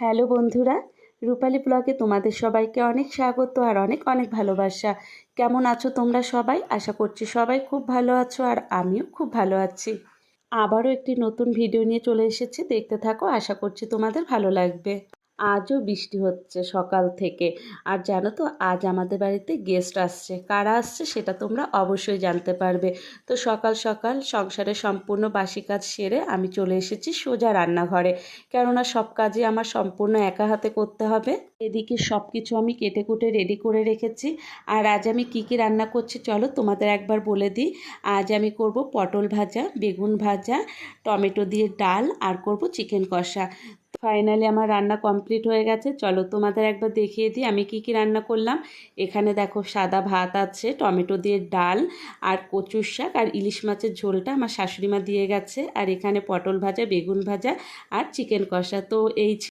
Hello বন্ধুরা, রূপালী ব্লগে তোমাদের সবাইকে অনেক স্বাগত আর অনেক অনেক ভালোবাসা। কেমন আছো তোমরা সবাই? আশা করছি সবাই খুব ভালো আছো আর আমিও খুব ভালো আছি। আবারও একটি নতুন ভিডিও নিয়ে চলে এসেছি, দেখতে থাকো, আশা করছি তোমাদের ভালো লাগবে। আজও বৃষ্টি হচ্ছে সকাল থেকে। আর জানো তো, আজ আমাদের বাড়িতে গেস্ট আসছে। কারা আসছে সেটা তোমরা অবশ্যই জানতে পারবে। তো সকাল সকাল সংসারের সম্পূর্ণ বাসি কাজ সেরে আমি চলে এসেছি সোজা রান্নাঘরে, কেননা সব কাজই আমার সম্পূর্ণ একা হাতে করতে হবে। এদিকে সব কিছু আমি কেটে কুটে রেডি করে রেখেছি। আর আজ আমি কি কি রান্না করছি চলো তোমাদের একবার বলে দিই। আজ আমি করব পটল ভাজা, বেগুন ভাজা, টমেটো দিয়ে ডাল আর করব চিকেন কষা। ফাইনালি আমার রান্না কমপ্লিট হয়ে গেছে। চলো তোমাদের একবার দেখিয়ে দিই আমি কি কি রান্না করলাম। এখানে দেখো সাদা ভাত আছে, টমেটো দিয়ে ডাল আর কচুর শাক আর ইলিশ মাছের ঝোলটা আমার শাশুড়ি মা দিয়ে গেছে। আর এখানে পটল ভাজা, বেগুন ভাজা আর চিকেন কষা। তো এই